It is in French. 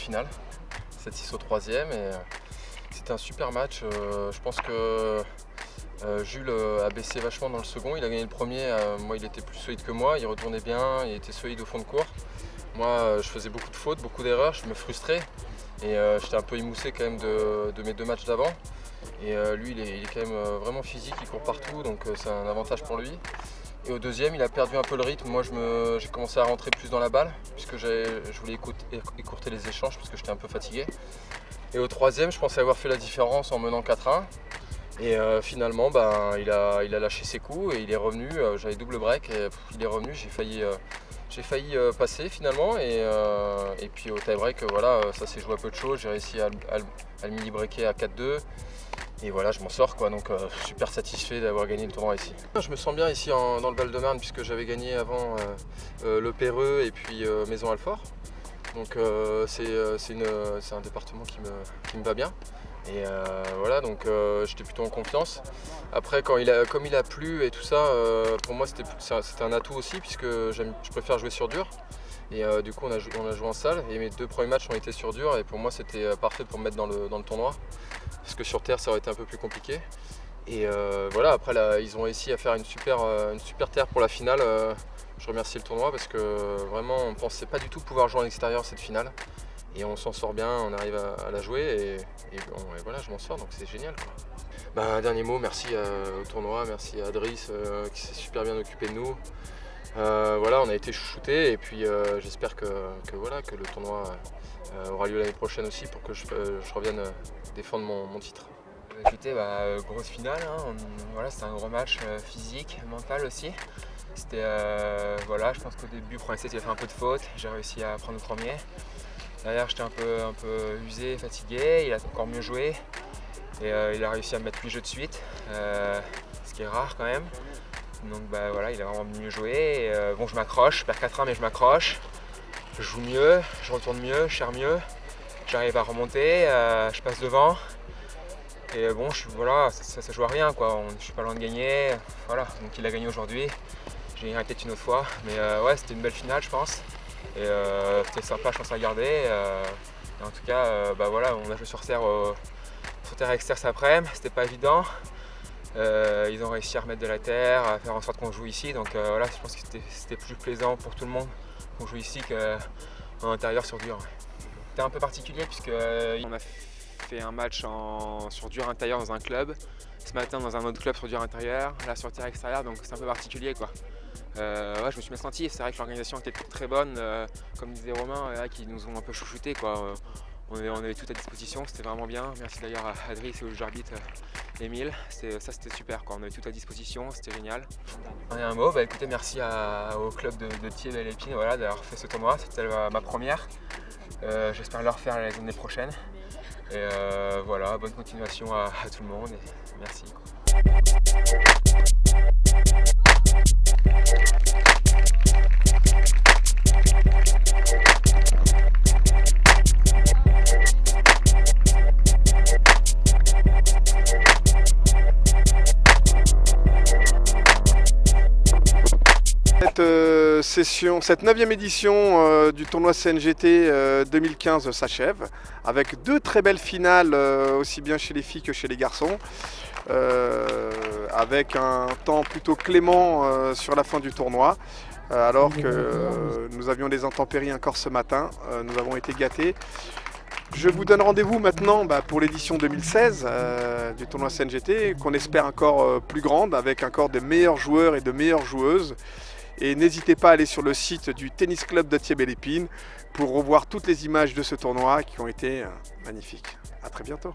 finale. 7-6 au troisième et c'était un super match. Je pense que Jules a baissé vachement dans le second. Il a gagné le premier. Moi, il était plus solide que moi. Il retournait bien. Il était solide au fond de cour. Moi, je faisais beaucoup de fautes, beaucoup d'erreurs. Je me frustrais. Et j'étais un peu émoussé quand même de mes deux matchs d'avant. Et lui, il est quand même vraiment physique. Il court partout. Donc c'est un avantage pour lui. Et au deuxième, il a perdu un peu le rythme. Moi, j'ai commencé à rentrer plus dans la balle puisque je voulais écourter les échanges parce que j'étais un peu fatigué. Et au troisième, je pensais avoir fait la différence en menant 4-1. Et finalement, il a lâché ses coups et il est revenu. J'avais double break et il est revenu. J'ai failli passer finalement. Et puis au tie-break, voilà, ça s'est joué à peu de choses. J'ai réussi à le mini-breaker à 4-2. Et voilà, je m'en sors quoi, donc super satisfait d'avoir gagné le tournoi ici. Je me sens bien ici dans le Val-de-Marne puisque j'avais gagné avant le Perreux et puis Maison-Alfort. Donc c'est un département qui me va bien. Et voilà, donc j'étais plutôt en confiance. Après, comme il a plu et tout ça, pour moi c'était un atout aussi puisque je préfère jouer sur dur. Et du coup on a joué en salle et mes deux premiers matchs ont été sur dur et pour moi c'était parfait pour me mettre dans le tournoi. Parce que sur terre ça aurait été un peu plus compliqué. Et voilà, après là, ils ont réussi à faire une super terre pour la finale. Je remercie le tournoi parce que vraiment on ne pensait pas du tout pouvoir jouer à l'extérieur cette finale. Et on s'en sort bien, on arrive à la jouer et voilà, je m'en sors, donc c'est génial quoi. Un dernier mot, merci au tournoi, merci à Adris qui s'est super bien occupé de nous. Voilà, on a été chouchoutés et puis j'espère que le tournoi aura lieu l'année prochaine aussi pour que je revienne défendre mon titre. Écoutez, grosse finale, hein. Voilà, c'était un gros match physique, mental aussi. C'était, voilà, je pense qu'au début, premier set, il a fait un peu de faute, j'ai réussi à prendre le premier. Derrière, j'étais un peu usé, fatigué, il a encore mieux joué. Et il a réussi à me mettre 8 jeux de suite, ce qui est rare quand même. Donc voilà, il a vraiment mieux joué. Et, bon, je m'accroche, je perds 4-1 mais je m'accroche. Je joue mieux, je retourne mieux, je sers mieux. J'arrive à remonter, je passe devant. Et bon, voilà, ça joue à rien quoi. Je suis pas loin de gagner. Voilà, donc il a gagné aujourd'hui. J'ai gagné peut-être une autre fois. Mais ouais, c'était une belle finale je pense. Et c'était sympa, je pense à garder. Et en tout cas, voilà, on a joué sur terre externe cet après-midi, c'était pas évident. Ils ont réussi à remettre de la terre, à faire en sorte qu'on joue ici. Donc voilà, je pense que c'était plus plaisant pour tout le monde qu'on joue ici qu'en intérieur sur dur. C'était un peu particulier puisque on a fait un match sur dur intérieur dans un club. Ce matin dans un autre club sur dur intérieur, là sur terre extérieure, donc c'est un peu particulier quoi. Ouais, je me suis bien senti, c'est vrai que l'organisation était très bonne, comme disait Romain, qui nous ont un peu chouchoutés quoi. On avait tout à disposition, c'était vraiment bien. Merci d'ailleurs à Adris et au juge arbitre Émile, ça c'était super quoi. On avait tout à disposition, c'était génial. Un mot, écoutez, merci au club de Thiers-Belle-Épine voilà, d'avoir fait ce tournoi, c'était ma première. J'espère le refaire l'année prochaine. Et voilà, bonne continuation à tout le monde et merci. Cette 9e édition du tournoi CNGT 2015 s'achève avec deux très belles finales aussi bien chez les filles que chez les garçons avec un temps plutôt clément sur la fin du tournoi alors que nous avions des intempéries encore ce matin, nous avons été gâtés. Je vous donne rendez-vous maintenant pour l'édition 2016 du tournoi CNGT qu'on espère encore plus grande avec encore de meilleurs joueurs et de meilleures joueuses. Et n'hésitez pas à aller sur le site du Tennis Club de Thiers-Belle-Épine pour revoir toutes les images de ce tournoi qui ont été magnifiques. À très bientôt.